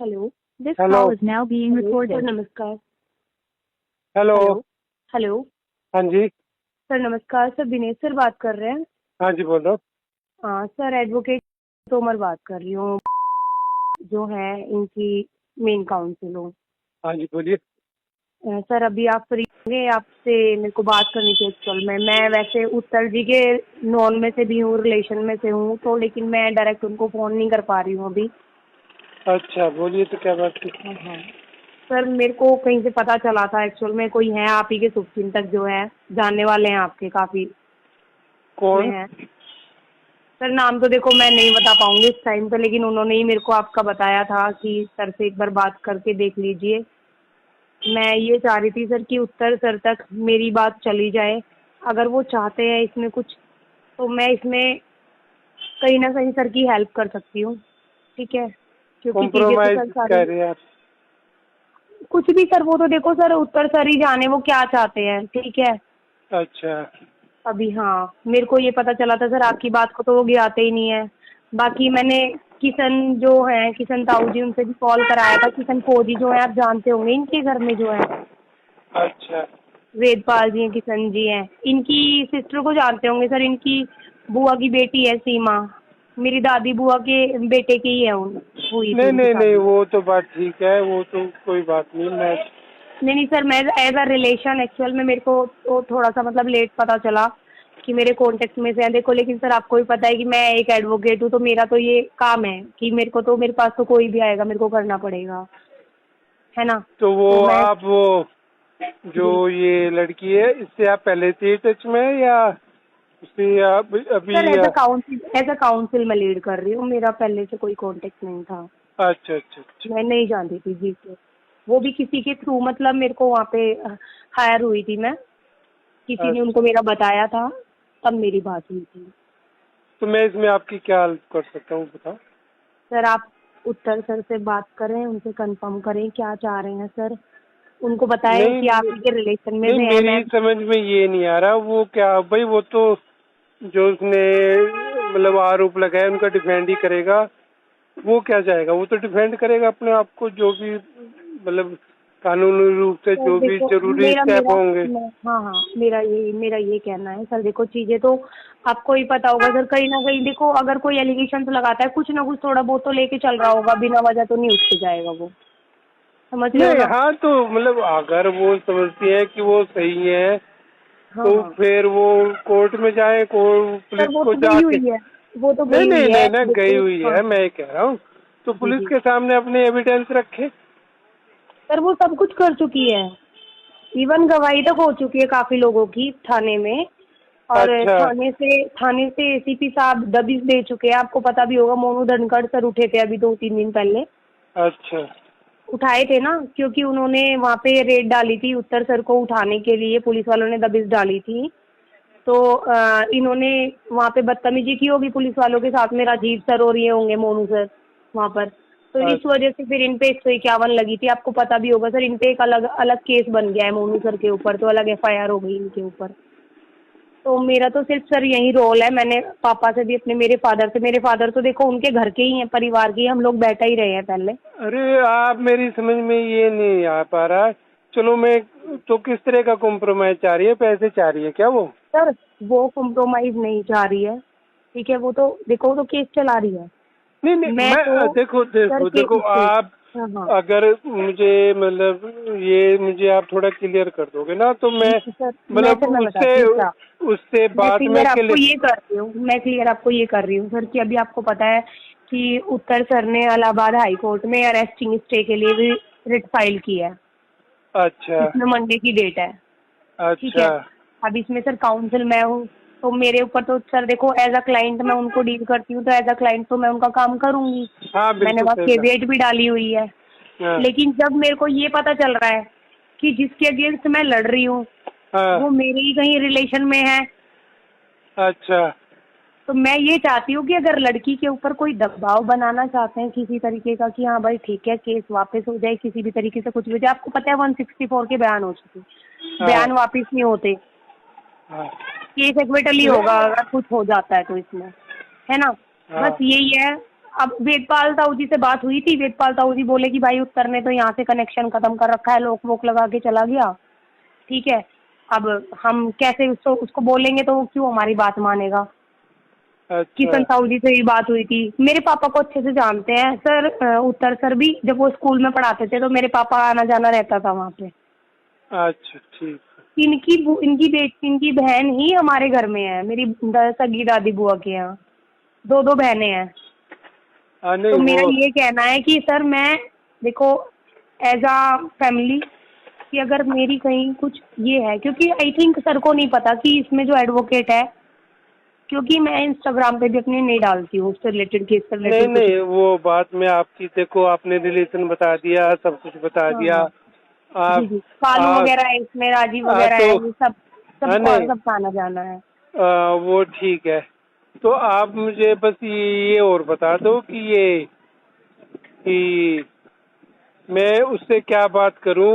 Hello. This hello. Call is now being recorded. नमस्कार। Hello. Hello. Hello. हाँ जी। Sir नमस्कार, sir Dinesh sir बात कर रहे हैं। हाँ जी, बोल रहा हूँ। हाँ सर, एडवोकेट तोमर बात कर रही हूँ, जो है इनकी मेन काउंसिल हूँ। हाँ जी, बोलिए। सर अभी आप फ्री होंगे? आपसे मेरे को बात करनी थी एक्चुअल में। मैं वैसे उत्तर जी के नॉन में से भी हूँ, रिलेशन में से हूँ, तो लेकिन मैं डायरेक्ट उनको फ़ोन नहीं कर पा रही हूँ अभी। अच्छा, बोलिए तो क्या बात थी? हाँ हाँ। सर मेरे को कहीं से पता चला था एक्चुअल में, कोई है आप ही के शुभचिंतक जो है, जानने वाले हैं आपके काफ़ी में कौन? है। सर नाम तो देखो मैं नहीं बता पाऊंगी इस टाइम पे, लेकिन उन्होंने ही मेरे को आपका बताया था कि सर से एक बार बात करके देख लीजिए। मैं ये चाह रही थी सर कि उत्तर सर तक मेरी बात चली जाए। अगर वो चाहते हैं इसमें कुछ, तो मैं इसमें कहीं ना कहीं सर की हेल्प कर सकती हूँ। ठीक है, क्योंकि चीज़ें तो कॉम्प्रोमाइज सर सारी कर रहे हैं आप? कुछ भी सर, वो तो देखो सर उत्तर सर ही जाने वो क्या चाहते हैं। ठीक है। अच्छा। अभी हाँ, मेरे को ये पता चला था सर आपकी बात को, तो वो गिराते ही नहीं है। बाकी मैंने किशन जो है, किशन ताऊ जी, उनसे भी कॉल कराया था। किशन फौजी जो है, आप जानते होंगे, इनके घर में जो है अच्छा। वेदपाल जी हैं, किशन जी हैं, इनकी सिस्टर को जानते होंगे सर। इनकी बुआ की बेटी है सीमा, मेरी दादी बुआ के बेटे की ही है, हुई थी नहीं उनकी नहीं नहीं, शादी। वो तो बात ठीक है, वो तो कोई बात नहीं। मैं नहीं नहीं सर, मैं एज अ रिलेशन एक्चुअल में मेरे को तो थोड़ा सा मतलब लेट पता चला कि मेरे कॉन्टेक्ट में से हैं। देखो लेकिन सर आपको भी पता है कि मैं एक एडवोकेट हूँ, तो मेरा तो ये काम है कि मेरे पास तो कोई भी आएगा, मेरे को करना पड़ेगा, है ना। तो वो तो मैं आप वो जो जी ये लड़की है, इससे आप पहले से ही टच में है या उससे आप अभी सर, एज अ काउंसिल मैं लीड कर रही हूँ, मेरा पहले से कोई कॉन्टेक्ट नहीं था। अच्छा अच्छा अच्छा। मैं नहीं जानती थी जी से, वो भी किसी के थ्रू, मतलब मेरे को वहाँ पे हायर हुई थी मैं, किसी ने उनको अच्छा, मेरा बताया था, तब मेरी बात हुई थी। तो मैं इसमें आपकी क्या हेल्प कर सकता हूँ, बताओ। सर आप उत्तर सर से बात करें, उनसे कंफर्म करें क्या चाह रहे हैं सर। उनको बताएं नहीं कि आप ही के रिलेशन में नहीं, से हैं। मैं मेरी समझ में ये नहीं आ रहा, वो क्या भाई, वो तो जो उसने मतलब आरोप लगाया उनका डिफेंड ही करेगा। वो क्या चाहेगा? वो तो डिफेंड करेगा अपने आप को, जो भी मतलब कानूनी रूप से सर जो भी देखो, जरूरी मेरा स्टेप मेरा होंगे। हाँ हाँ, मेरा ये कहना है सर। देखो चीजें तो आपको ही पता होगा सर, कहीं ना कहीं देखो, अगर कोई एलिगेशन तो लगाता है, कुछ ना कुछ थोड़ा बहुत तो लेके चल रहा होगा, बिना वजह तो नहीं उठ के जाएगा वो। समझ रहे हो नहीं, ना। हाँ, तो मतलब अगर वो समझती है कि वो सही है हाँ तो हाँ फिर वो कोर्ट में जाए, कोर्ट सर, पुलिस वो को तो गई जाके। हुई है, वो तो नहीं गई नहीं हुई है नहीं ना, गई देखो। हुई हाँ है, मैं ये कह रहा हूँ तो जी पुलिस जी के सामने अपने एविडेंस रखे। सर, वो सब कुछ कर चुकी है। इवन गवाही तक हो चुकी है काफी लोगों की थाने में। और अच्छा थाने से एसीपी साहब दबिश दे चुके हैं। आपको पता भी होगा, मोनू धनखड़ सर उठे थे अभी 2-3 दिन पहले, अच्छा उठाए थे ना, क्योंकि उन्होंने वहाँ पे रेड डाली थी उत्तर सर को उठाने के लिए, पुलिस वालों ने दबिश डाली थी। तो इन्होंने वहाँ पे बदतमीजी की होगी पुलिस वालों के साथ में, राजीव सर और ये होंगे मोनू सर वहाँ पर। तो इस अच्छा। वजह से फिर इन पे 151 लगी थी। आपको पता भी होगा सर, इन पे एक अलग अलग केस बन गया है मोनू सर के ऊपर, तो अलग एफआईआर हो गई इनके ऊपर। तो मेरा तो सिर्फ सर यही रोल है। मैंने पापा से भी अपने, मेरे फादर तो देखो उनके घर के ही हैं, परिवार के ही, हम लोग बैठा ही रहे हैं पहले। अरे, आप मेरी समझ में ये नहीं आ पा रहा है। चलो, मैं तो किस तरह का कॉम्प्रोमाइज चाह रही है? पैसे चाह रही है क्या वो? सर वो कॉम्प्रोमाइज नहीं चाह रही है। ठीक है, वो तो देखो, वो तो केस चला रही है। नहीं नहीं, मैं मैं तो देखो सर देखो के देखो, इससे। आप हाँ हाँ अगर मुझे मतलब ये मुझे आप थोड़ा क्लियर कर दोगे ना, तो जी मैं सर। मतलब मैं उससे बताती हूँ क्या। उससे बात में क्लियर। मैं क्लियर आपको ये कर रही हूँ सर, कि अभी आपको पता है कि उत्तर सर ने इलाहाबाद हाई कोर्ट में अरेस्टिंग स्टे के लिए भी रिट फाइल की है, अच्छा जिसमें मंडे की डेट है। ठीक अच्छा। है। अब इसमें सर काउंसिल मैं हूँ, तो मेरे ऊपर तो सर देखो, एज अ क्लाइंट मैं उनको डील करती हूँ, तो एज अ क्लाइंट तो मैं उनका काम करूंगी। हाँ, मैंने बिल्कुल वहाँ सही बात। केवियट भी डाली हुई है। हाँ लेकिन जब मेरे को ये पता चल रहा है कि जिसके अगेंस्ट मैं लड़ रही हूँ हाँ। वो मेरे ही कहीं रिलेशन में है, अच्छा। तो मैं ये चाहती हूँ कि अगर लड़की के ऊपर कोई दबाव बनाना चाहते हैं किसी तरीके का, कि हाँ भाई ठीक है केस वापस हो जाए, किसी भी तरीके से कुछ भी हो जाए। आपको पता है 164 के बयान हो चुके, हाँ बयान वापस नहीं होते, हाँ केस एक्विटल ही होगा अगर कुछ हो जाता है तो इसमें, है ना। हाँ। बस यही है। अब वेदपाल ताऊ जी से बात हुई थी, वेदपाल ताऊ जी बोले कि भाई उत्तर ने तो यहाँ से कनेक्शन खत्म कर रखा है, लोक वोक लगा के चला गया। ठीक है, अब हम कैसे उसको बोलेंगे तो वो क्यों हमारी बात मानेगा। अच्छा किशन साहू जी से भी बात हुई थी। मेरे पापा को अच्छे से जानते हैं सर, उत्तर सर भी, जब वो स्कूल में पढ़ाते थे तो मेरे पापा आना जाना रहता था वहाँ पे। अच्छा ठीक है। इनकी बहन ही हमारे घर में है, मेरी सगी दादी बुआ के यहाँ 2 बहनें हैं। नहीं तो मेरा वो ये कहना है कि सर मैं देखो एज अ फैमिली कि अगर मेरी कहीं कुछ ये है, क्योंकि आई थिंक सर को नहीं पता कि इसमें जो एडवोकेट है, क्योंकि मैं इंस्टाग्राम पे भी अपनी नहीं डालती हूँ उससे रिलेटेड, केस से नहीं रिलेटेड कुछ। नहीं वो बात में आपकी देखो, आपने रिलेशन बता दिया, सब कुछ बता हाँ दिया। हाँ जी आप जी, कालू आप वगैरह है इसमें, राजीव वगैरह तो है, ये सब हाँ सबको नहीं सबका आना जाना है। वो ठीक है। तो आप मुझे बस ये और बता दो कि मैं उससे क्या बात करूं,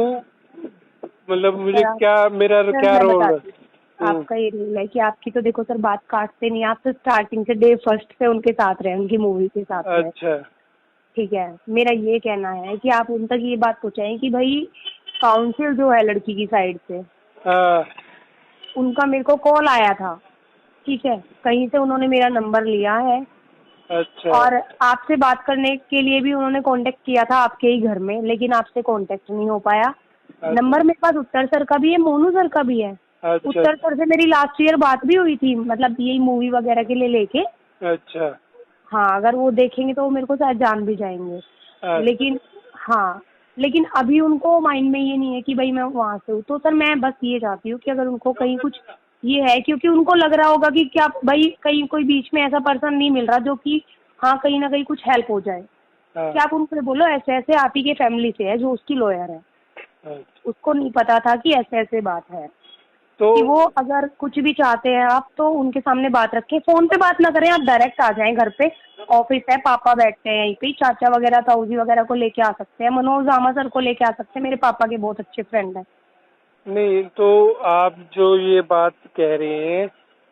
मतलब मुझे सर क्या, मेरा सर क्या मैं रोल है? बताती हूँ, आपका ये रूल है कि आपकी तो देखो सर बात काटते नहीं, आप तो स्टार्टिंग से डे फर्स्ट से उनके साथ रहे, उनकी मूवी के साथ रहे। अच्छा ठीक है, मेरा ये कहना है कि आप उन तक ये बात पहुँचाएं कि भाई काउंसिल जो है लड़की की साइड से, हाँ उनका मेरे को कॉल आया था। ठीक है, कहीं से उन्होंने मेरा नंबर लिया है अच्छा और आपसे बात करने के लिए भी उन्होंने कांटेक्ट किया था आपके ही घर में, लेकिन आपसे कांटेक्ट नहीं हो पाया। अच्छा नंबर मेरे पास उत्तर सर का भी है, मोनू सर का भी है। अच्छा उत्तर सर से मेरी लास्ट ईयर बात भी हुई थी, मतलब यही मूवी वगैरह के लिए लेके। अच्छा हाँ, अगर वो देखेंगे तो वो मेरे को शायद जान भी जाएंगे। अच्छा लेकिन हाँ, लेकिन अभी उनको माइंड में ये नहीं है कि भाई मैं वहाँ से हूँ। तो सर मैं बस ये चाहती हूँ कि अगर उनको कहीं कुछ ये है, क्योंकि उनको लग रहा होगा कि क्या भाई कहीं कोई बीच में ऐसा पर्सन नहीं मिल रहा जो कि हाँ कहीं ना कहीं कुछ हेल्प हो जाए। हाँ, क्या आप उनको बोलो ऐसे ऐसे आप ही के फैमिली से है जो उसकी लॉयर है, अच्छा। उसको नहीं पता था कि ऐसे ऐसे बात है। तो कि वो अगर कुछ भी चाहते हैं आप तो उनके सामने बात रखें, फोन पे बात ना करें, आप डायरेक्ट आ जाएं घर पे। ऑफिस है, पापा बैठते हैं यहीं पे, चाचा वगैरह ताऊ जी वगैरह को लेके आ सकते हैं, मनोज आमा सर को लेके आ सकते हैं, मेरे पापा के बहुत अच्छे फ्रेंड हैं। नहीं, तो आप जो ये बात कह रहे हैं,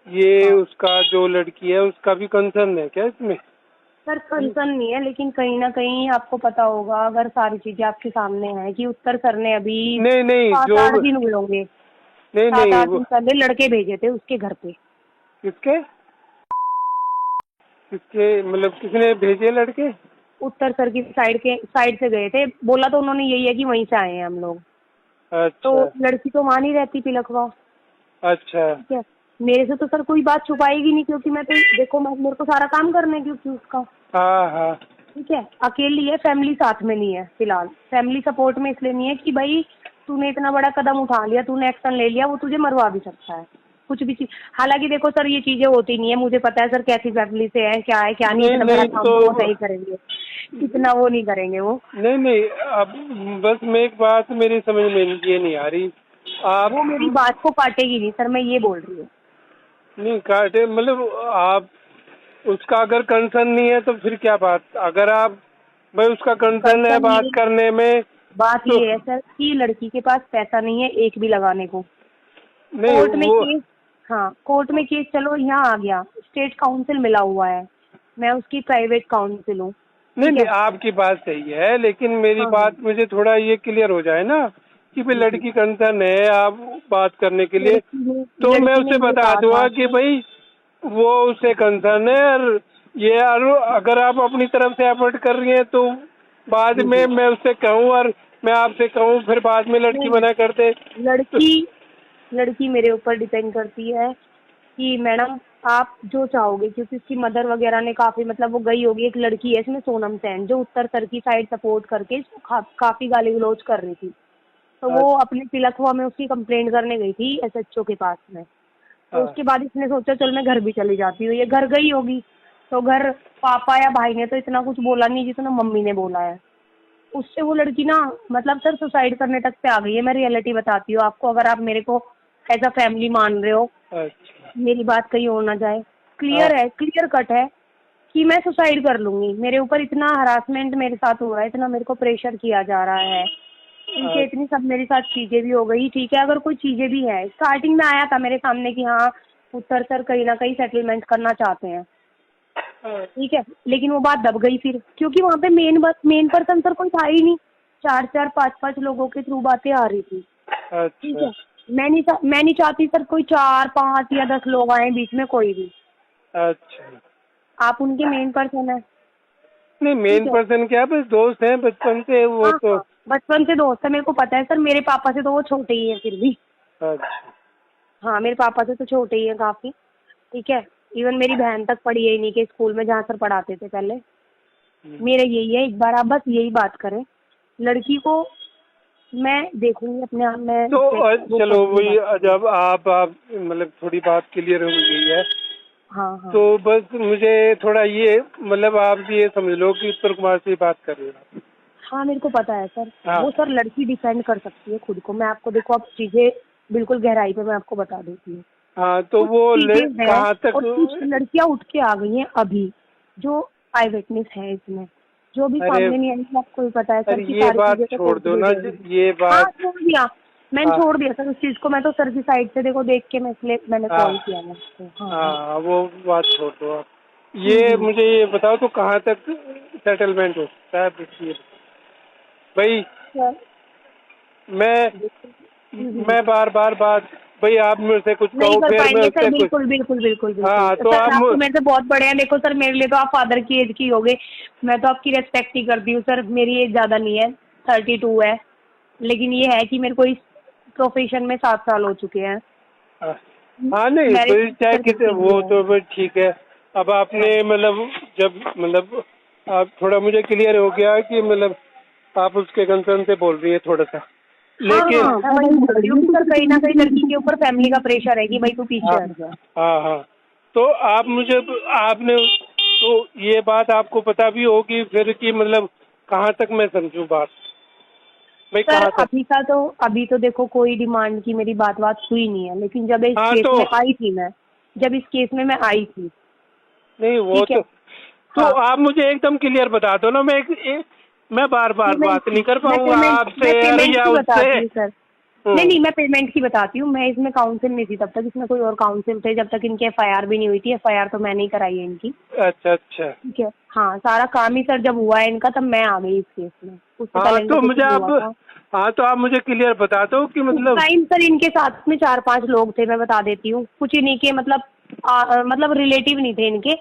ये हाँ उसका जो लड़की है उसका भी कंसर्न है क्या इसमें? सर, कंसर्न नहीं है, लेकिन कहीं ना कहीं आपको पता होगा अगर सारी चीजें आपके सामने हैं कि उत्तर सर ने अभी नहीं नहीं, सात जो आठ दिन हुए होंगे, नहीं सात नहीं आठ वो दिन पहले लड़के भेजे थे उसके घर पे। किसके किसके मतलब किसने भेजे लड़के? उत्तर सर की साइड से गए थे, बोला तो उन्होंने यही है कि वहीं से आए हैं हम लोग। तो अच्छा लड़की तो वहाँ नहीं रहती तिलकवा। अच्छा ठीक है, मेरे से तो सर कोई बात छुपाएगी नहीं, क्योंकि मैं तो देखो मेरे को सारा काम करना है क्योंकि उसका। हाँ हाँ ठीक है, अकेली है, फैमिली साथ में नहीं है फिलहाल। फैमिली सपोर्ट में इसलिए नहीं है कि भाई तूने इतना बड़ा कदम उठा लिया, तूने एक्शन ले लिया, वो तुझे मरवा भी सकता है कुछ भी चीज। हालांकि देखो सर ये चीजें होती नहीं है, मुझे पता है सर कैसी फैमिली से है क्या नहीं, नहीं इतना बड़ा नहीं काम तो तो वो नहीं करेंगे, इतना वो नहीं करेंगे वो। नहीं नहीं, अब बस मैं एक बात मेरी समझ में ये नहीं आ रही। आप वो मेरी बात को काटेगी नहीं सर, मैं ये बोल रही हूँ। नहीं काटे, मतलब आप उसका अगर कंसर्न नहीं है तो फिर क्या बात, अगर आप भाई उसका कंसर्न है कंसर्न बात ये करने में बात तो ये है सर कि लड़की के पास पैसा नहीं है एक भी लगाने को। नहीं कोर्ट में वो केस, हाँ कोर्ट में केस चलो यहाँ आ गया, स्टेट काउंसिल मिला हुआ है, मैं उसकी प्राइवेट काउंसिल हूँ। नहीं ठीक नहीं, है, आपकी बात सही है, लेकिन मेरी हाँ हाँ बात मुझे थोड़ा ये क्लियर हो जाए ना कि भाई जी जी। लड़की कंसर्न है आप बात करने के लिए, तो मैं लड़की ने उसे ये बता कहा था दूंगा कि कि भाई वो उसे कंसर्न है, और ये अगर आप अपनी तरफ से एफर्ट कर रही हैं तो बाद जी में जी, मैं उससे कहूँ और मैं आपसे कहूँ, फिर बाद में लड़की नहीं मना कर दे तो लड़की लड़की मेरे ऊपर डिपेंड करती है कि मैडम आप जो चाहोगे, क्योंकि उसकी मदर वगैरह ने काफी, मतलब वो गई होगी, एक लड़की है इसमें सोनम सेन जो उत्तर सर की साइड सपोर्ट करके इसको काफी गाली गलौज कर रही थी। तो वो अच्छा अपने तिलकवा में उसकी कंप्लेंट करने गई थी एसएचओ के पास में। तो हाँ उसके बाद इसने सोचा चल मैं घर भी चली जाती हूँ, ये घर गई होगी। तो घर पापा या भाई ने तो इतना कुछ बोला नहीं जितना मम्मी ने बोला है। उससे वो लड़की ना, मतलब सर सुसाइड करने तक पे आ गई है। मैं रियलिटी बताती हूँ आपको, अगर आप मेरे को एज अ फैमिली मान रहे हो, अच्छा मेरी बात कहीं और ना जाए। हाँ क्लियर है, क्लियर कट है कि मैं सुसाइड कर लूंगी। मेरे ऊपर इतना हरासमेंट मेरे साथ हो रहा है, इतना मेरे को प्रेशर किया जा रहा है, ठीक है, इतनी सब मेरे साथ चीजें भी हो गई। ठीक है, अगर कोई चीजें भी है, स्टार्टिंग में आया था मेरे सामने कि हाँ उत्तर सर कहीं ना कहीं सेटलमेंट करना चाहते हैं। हाँ, ठीक है, लेकिन वो बात दब गई फिर, क्योंकि वहाँ पे मेन पर्सन सर कोई था ही नहीं। 4-4 5-5 लोगों के थ्रू बातें आ रही थी। ठीक अच्छा है, मैं नहीं चाहती सर कोई 4-5 या 10 लोग आए बीच में, कोई भी। अच्छा। आप उनके मेन पर्सन है। नहीं, ठीक मेन है, पर्सन क्या, बस दोस्त हैं बचपन से वो हाँ तो। हाँ, बचपन से दोस्त है, मेरे को पता है सर। मेरे पापा से तो वो छोटे ही है फिर भी। अच्छा। हाँ, मेरे पापा से तो छोटे ही है काफी। ठीक है, इवन मेरी बहन तक पढ़ी है इन्हीं के स्कूल में जहाँ सर पढ़ाते थे पहले। मेरा यही है, एक बार आप बस यही बात करें, लड़की को मैं देखूंगी अपने आप में, तो वो चलो करूंगी वही, बात करूंगी। जब आप मतलब थोड़ी बात क्लियर हो गई है, हाँ हाँ। तो बस मुझे थोड़ा ये मतलब आप ये समझ लो कि उत्तर कुमार से ही बात कर रहे हो। हाँ, मेरे को पता है सर। हाँ वो सर लड़की डिफेंड कर सकती है खुद को। मैं आपको देखो, अब चीजें बिल्कुल गहराई पे मैं आपको बता देती हूँ। हाँ, तो कुछ वो चीजें हैं कहाँ तक। और कुछ लड़कियां उठ के आ गई हैं अभी, जो आई विटनेस है इसमें, जो भी अरे सामने नहीं आई थी। आपको भी पता है सर अरे की ये सारी बात चीजें तो छोड़ कोर्ट दो में ना, जाएंगी। ये हाँ, बात। छोड़ दिया। मैंने हाँ छोड़ दिया सर उस चीज को। मैं तो सर की साइड से देखो, देख के मैं इसलिए मैंने हाँ कॉल किया मैं आपको। हाँ हाँ। हाँ, वो बात छोड़ दो आप। ये हम्म। मुझे ये बताओ, तो कहाँ तक सेटलमेंट हो सकता है बस ये भाई। सर मैं देखो। मैं बार बार बात, भाई आप मेरे से कुछ नहीं कहो कर फिर मैं पाएंगे सर, उससे कुछ। बिल्कुल बिल्कुल बिल्कुल बिल्कुल हाँ तो सर। आप आप तो मेरे से बहुत बड़े हैं। देखो सर, मेरे लिए तो आप फादर की एज की हो गए। मैं तो आपकी रेस्पेक्ट ही करती हूँ सर। मेरी एज ज़्यादा नहीं है, 32 है। लेकिन ये है कि मेरे को इस प्रोफेशन में 7 साल हो चुके हैं। हाँ हाँ, नहीं मैरिज भाई चाहे सर कितने कितनी की वो है। तो भाई ठीक है। अब आपने हाँ मतलब जब मतलब आप थोड़ा मुझे क्लियर हो गया कि मतलब आप उसके कंसर्न से बोल रही है थोड़ा सा, हाँ लेकिन। हाँ, मैं वही बोल रही हूँ कि सर कहीं ना कहीं लड़की के ऊपर फैमिली का प्रेशर है कि भाई तू हाँ पीछे हट जा। हाँ हाँ, तो आप मुझे आपने तो ये बात आपको पता भी होगी फिर कि मतलब कहाँ तक मैं समझूं बात, भाई सर कहाँ तक। अभी तो देखो कोई डिमांड की मेरी बात हुई नहीं है। लेकिन जब इस हाँ केस तो में आई थी मैं, जब इस केस में मैं आई थी, नहीं वो ठीक है। तो हाँ, आप मुझे एकदम क्लियर बता दो ना। मैं बार बार पेमेंट बात की, नहीं कर पाऊंगा आपसे मैं यार पेमेंट या की उससे। बताती हूँ सर। नहीं नहीं, मैं पेमेंट की बताती हूँ। मैं इसमें काउंसिल नहीं थी तब तक, इसमें कोई और काउंसिल थे जब तक इनकी एफआईआर भी नहीं हुई थी। एफआईआर तो मैंने ही कराई है इनकी। अच्छा अच्छा। ठीक है, हाँ, सारा काम ही सर जब हुआ है इनका तब मैं आ गई इस केस में। उससे हाँ पहले इनका तो कुछ मुझे नहीं आप, हुआ था। हाँ तो आप मुझे क्लियर बता दो कि उस मतलब। टाइम सर इनके साथ में 4-5 लोग थे, मैं बता देती हूँ। कुछ इन्हीं के मतलब रिलेटिव नहीं थे इनके,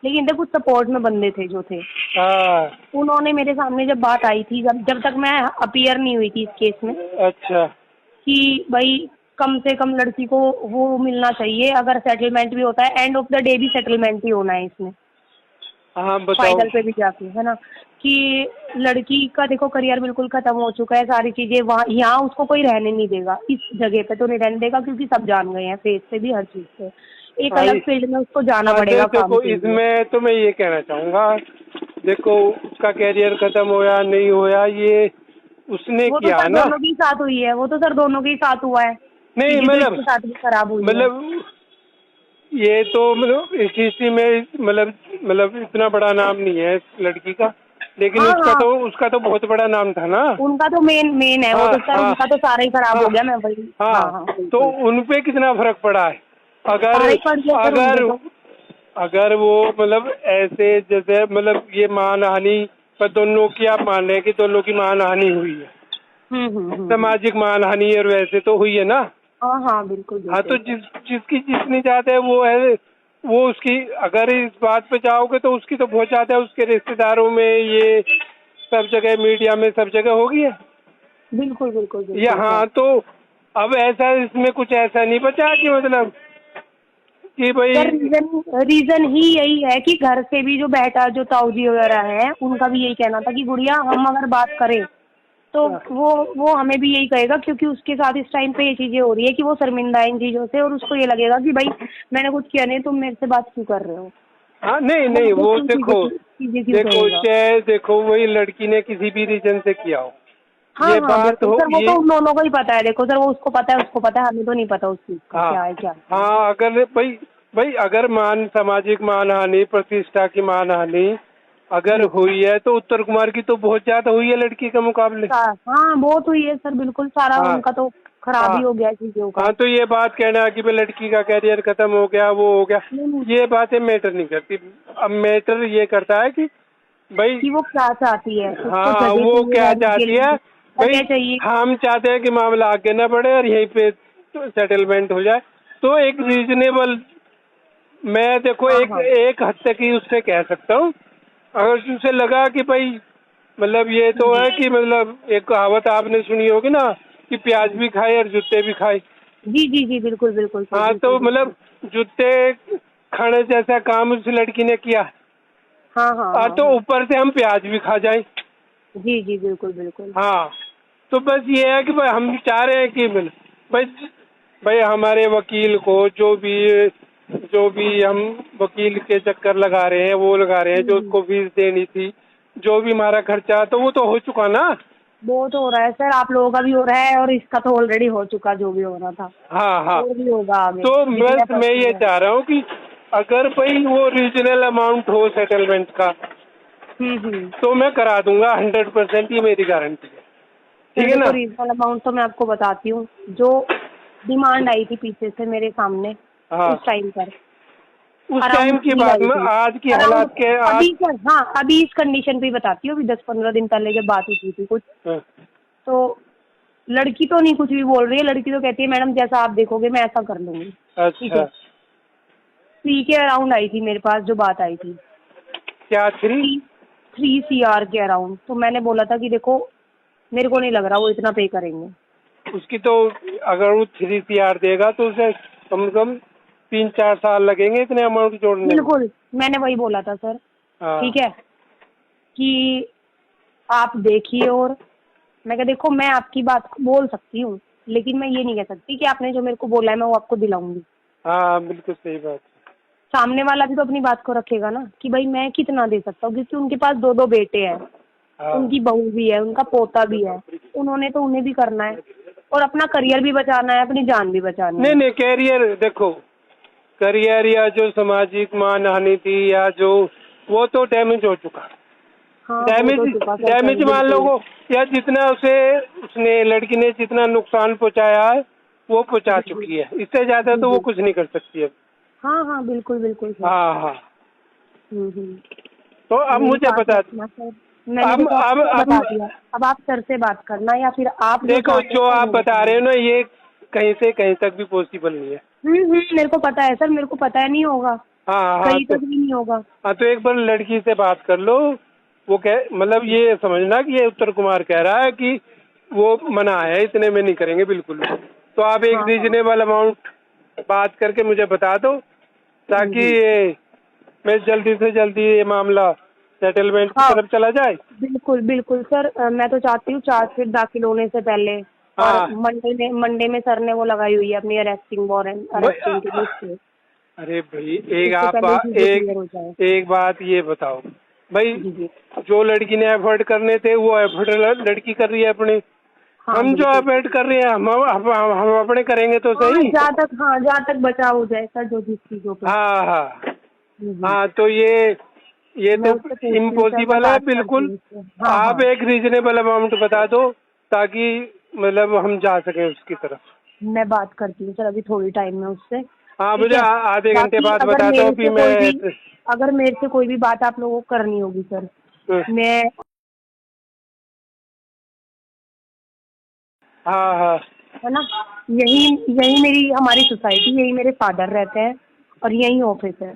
लेकिन इनके कुछ सपोर्ट में बंदे थे जो थे। हाँ उन्होंने मेरे सामने जब बात आई थी, जब जब तक मैं अपीयर नहीं हुई थी इस केस में, अच्छा। कि भाई कम से कम लड़की को वो मिलना चाहिए। अगर सेटलमेंट भी होता है, एंड ऑफ द डे भी सेटलमेंट ही होना है इसमें, हाँ बताओ। फाइनल पे भी जाके, है ना। कि लड़की का देखो करियर बिल्कुल खत्म हो चुका है। सारी चीजें वहाँ, यहाँ उसको कोई रहने नहीं देगा। इस जगह पे तो नहीं रहने देगा, क्योंकि सब जान गए हैं फेस से भी, हर चीज से। एक हाँ अलग फील्ड में उसको जाना हाँ पड़ेगा काम देखो के लिए। इसमें तो मैं ये कहना चाहूँगा, देखो उसका कैरियर खत्म होया नहीं होया ये उसने वो तो किया सर ना। दोनों के ही साथ हुई है। वो तो सर दोनों के ही साथ हुआ है। नहीं चीजें तो मतलब इसके साथ भी खराब हुई है। मतलब ये तो मतलब इस हिस्ट्री में मतलब इतना बड़ा नाम नहीं है इस लड़की का, लेकिन हाँ हाँ, उसका तो बहुत बड़ा नाम था ना। उनका तो मेन है वो हाँ तो सर। हाँ उनका तो सारा ही खराब हाँ हो गया। मैं वही, हाँ हाँ, हाँ तो बिल्कुल। उन पे कितना फर्क पड़ा है। अगर सारा ही पड़ गया सर उनपे अगर तो। अगर वो मतलब ऐसे जैसे मतलब ये मानहानि पर दोनों की आप मान रहे हैं कि दोनों की मानहानि हुई है, हम्म। सामाजिक मानहानि और वैसे तो हुई है ना। हाँ हाँ, बिल्कुल हाँ तो बिल्कुल। जिसकी जितनी ज्यादा है वो है, वो उसकी, अगर इस बात पे जाओगे तो उसकी तो बहुत ज्यादा है, उसके रिश्तेदारों में ये सब जगह मीडिया में सब जगह होगी है। बिल्कुल बिल्कुल या बिल्कुल सर। हाँ तो अब ऐसा इसमें कुछ ऐसा नहीं बचा कि मतलब कि सर भाई। रीजन ही यही है कि घर से भी जो बेटा, जो ताऊजी वगैरह है, उनका भी यही कहना था कि गुड़िया हम अगर बात करें तो वो हमें भी यही कहेगा, क्योंकि उसके साथ इस टाइम पे ये चीजें हो रही है कि वो शर्मिंदा है इन चीजों से। और उसको ये लगेगा कि भाई मैंने कुछ किया नहीं, तुम मेरे से बात क्यों कर रहे हो। हाँ नहीं वो नहीं मुझे वो क्यों देखो, चीजें क्यों देखो कहेगा। चाहे देखो वही लड़की ने किसी भी रीजन से किया हो, हाँ ये हाँ बात बिल्कुल हो सर, वो ये। तो उन दोनों को ही पता है। देखो सर, वो उसको पता है, उसको पता है, हमें तो नहीं पता उस चीज का हाँ क्या है क्या नहीं है। हाँ, अगर भाई भाई अगर सामाजिक मानहानि, प्रतिष्ठा की मानहानि अगर बिल्कुल। हुई है तो उत्तर कुमार की तो बहुत ज्यादा हुई है लड़की के मुकाबले। हाँ, बहुत हुई है सर, बिल्कुल सारा हाँ उनका तो खराब ही हाँ हो गया चीजों का। हाँ, तो ये बात कहना कि भाई लड़की का कैरियर खत्म हो गया, वो हो गया, नहीं, नहीं, ये बातें मैटर नहीं करती। अब मैटर ये करता है कि भाई कि वो क्या चाहती है, उसको हाँ जगह वो चाहिए क्या रहने के चाहती है। लिए, भाई जगह चाहिए। हम चाहते हैं कि मामला आगे न बढ़े और यहीं पे सेटलमेंट हो जाए। तो एक रीजनेबल, मैं देखो हाँ, एक हाँ, एक हद तक ही उससे कह सकता हूँ। अगर उसे लगा कि भाई मतलब ये तो जी, है कि मतलब एक कहावत आपने सुनी होगी ना कि प्याज भी खाए और जूते भी खाए। जी, जी, जी, बिल्कुल, बिल्कुल सर, हाँ, बिल्कुल, तो बिल्कुल। मतलब जूते खाने जैसा काम उस लड़की ने किया हाँ, हाँ, और हाँ, तो हाँ। ऊपर से हम प्याज भी खा जाएं। जी, जी, बिल्कुल, बिल्कुल। हाँ, तो बस ये है कि भाई हम चाह रहे हैं कि भाई भाई हमारे वकील को जो भी हम वकील के चक्कर लगा रहे हैं वो लगा रहे हैं, जो हम्म। उसको फीस देनी थी, जो भी हमारा खर्चा, तो वो तो हो चुका ना। वो तो हो रहा है सर, आप लोगों का भी हो रहा है और इसका तो ऑलरेडी हो चुका, जो भी होना था। हाँ हाँ, और भी होगा आगे, तो डिक्लेयर बस मैं ये परसेंट है। चाह रहा हूँ कि अगर भाई वो रीजनल अमाउंट हो सेटलमेंट का हम्म। तो मैं करा दूंगा 100%, ये मेरी गारंटी है। सर ठीक है देखो, ना। रीजनल अमाउंट तो मैं आपको बताती हूँ, जो डिमांड आई थी पीछे से मेरे सामने हाँ, उस टाइम पर उस अराउंड टाइम की 3 बात आई में थी। आज की अराउंड, हालात के आज। अभी सर, हाँ, अभी इस कंडीशन पे ही बताती हूँ। अभी 10-15 दिन पहले जब बात हुई थी कुछ, हाँ, तो लड़की तो नहीं कुछ भी बोल रही है। लड़की तो कहती है मैडम जैसा आप देखोगे मैं ऐसा कर लूंगी। ठीक अच्छा, है, 3 के अराउंड आई थी मेरे पास जो बात आई थी। क्या 3? 3 CR के अराउंड। तो मैंने बोला था कि देखो, मेरे को नहीं लग रहा वो इतना पे करेंगे। उसकी तो अगर वो 3 CR देगा तो उसे कम से कम 3-4 साल लगेंगे इतने अमाउंट जोड़ने में। बिल्कुल, मैंने वही बोला था सर। हाँ ठीक है, कि आप देखिए। और मैं कहा देखो, मैं आपकी बात को बोल सकती हूँ, लेकिन मैं ये नहीं कह सकती कि आपने जो मेरे को बोला है मैं वो आपको दिलाऊंगी। हाँ, बिल्कुल सही बात। सामने वाला भी तो अपनी बात को रखेगा ना, कि भाई मैं कितना दे सकता हूँ, क्योंकि उनके पास 2-2 बेटे हैं, हाँ, उनकी बहू भी है, उनका पोता भी है। उन्होंने तो उन्हें भी करना है और अपना करियर भी बचाना है, अपनी जान भी बचानी नहीं है। नहीं, कैरियर देखो, करियर या जो सामाजिक मान हानि थी या जो, वो तो डैमेज हो चुका। हाँ, हो डैमेज तो चुका सर, डैमेज मान लो बिल्कुल। वो, या जितना उसे उसने लड़की ने जितना नुकसान पहुंचाया है वो पहुंचा जी, जी, चुकी है, इससे ज्यादा जी, तो वो जी। कुछ नहीं कर सकती अब। हाँ, हाँ, बिल्कुल, बिल्कुल सर। हाँ हाँ, हम्म। तो अब मेरी मुझे बात बता। रखना सर। मैंने अब देखो अब आपको अब बता दिया। अब आप सर से बात करना, या फिर आप जो देखो, चाहते हैं जो मैं आप वो बता रहे हो बताऊंगी। ना, ये कहीं से कहीं तक भी पॉसिबल नहीं है। मेरे को पता है सर, मेरे को पता है नहीं होगा, हाँ हाँ, कहीं तो तक भी नहीं होगा। हाँ, तो एक बार लड़की से बात कर लो। वो कह मतलब ये समझना कि ये उत्तर कुमार कह रहा है कि वो मना है, इतने में नहीं करेंगे बिल्कुल भी। तो आप एक हाँ, हाँ। रीजनेबल अमाउंट बात करके मुझे बता दो, ताकि जी। ये मैं जल्दी से जल्दी ये मामला सेटलमेंट की हाँ, तरफ चला जाए। बिल्कुल, बिल्कुल सर। मैं तो चाहती हूँ चार्जशीट दाखिल होने से पहले, और हाँ मंडे में सर ने वो लगाई हुई है अपनी अरेस्टिंग वारंट, अरेस्टिंग की भाई, लिस्ट। अरे भाई एक उससे आप पहले ही चीजें एक क्लियर हो जाए। एक बात ये बताओ भाई, जी, जी। जो लड़की ने एफर्ट करने थे वो एफर्ट लड़की कर रही है अपने। हाँ, हम जो बिल्कुल। एफर्ट कर रहे हैं हम अपने करेंगे तो हाँ, सही। जहाँ तक बचाव हो जाए सर, जो जिस चीजों पे। हाँ हाँ जी। हाँ, तो ये मैं तो उससे पूछती हूँ सर, मैं इम्पॉसिबल है बात करती बिल्कुल। हूँ उससे। हाँ, आप हाँ। एक रीजनेबल अमाउंट बता दो ताकि मतलब हम जा सकें उसकी तरफ। मैं बात करती हूँ सर अभी थोड़ी टाइम में उससे। हाँ, ठीक मुझे है। आधे घंटे बाकी बाद बता दो अभी मैं। अगर मेरे से कोई भी बात आप लोगों को करनी होगी सर, मैं, हाँ हाँ, है ना, यही यही मेरी हमारी सोसाइटी, यही मेरे फादर रहते हैं और यही ऑफिस है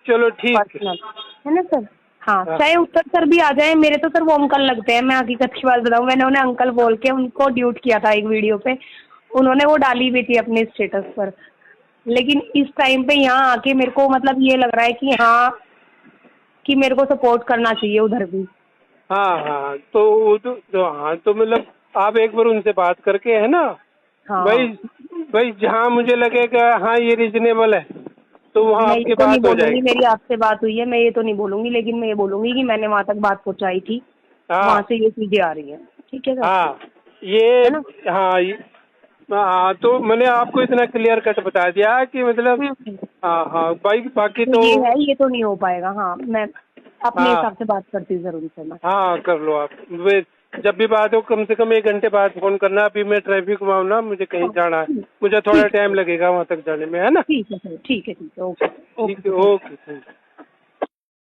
चलो ठीक है। पर्सनल, है ना सर। हाँ, हाँ चाहे उत्तर सर भी आ जाए, मेरे तो सर वो अंकल लगते हैं। मैं हकीकत की बात बताऊँ, मैंने उन्हें अंकल बोल के उनको ड्यूट किया था एक वीडियो पे। उन्होंने वो डाली भी थी अपने स्टेटस पर। लेकिन इस टाइम पे यहाँ आके मेरे को मतलब ये लग रहा है कि हाँ, कि मेरे को सपोर्ट करना चाहिए उधर भी। हाँ हाँ, तो वो हाँ, तो मतलब आप एक बार उनसे बात करके, है ना हाँ, भाई, हाँ। भाई जहाँ मुझे लगेगा हाँ ये रीजनेबल है तो वहाँ मैं ये आपकी तो नहीं बात हो बोलूंगी जाएगी। मेरी आपसे बात हुई है, मैं ये तो नहीं बोलूंगी, लेकिन मैं ये बोलूंगी कि मैंने वहां तक बात पहुंचाई थी, वहां हाँ से ये चीजें आ रही हैं। ठीक है सर, हाँ, ये है ना। हाँ हाँ, तो मैंने आपको इतना क्लियर कट बता दिया कि मतलब हम्म। हाँ हाँ भाई, बाकी तो तो ये है, ये तो नहीं हो पाएगा। हाँ, मैं अपने हाँ हिसाब से बात करती हूँ जरूर से मैं। हाँ, कर लो आप। जब भी बात हो कम से कम 1 घंटे बाद फोन करना। अभी मैं ट्रैफिक में हूँ ना, मुझे कहीं जाना है, मुझे थोड़ा टाइम लगेगा वहाँ तक जाने में, है ना? ठीक है सर, ठीक है, ओके ठीक है, ओके, थैंक यू।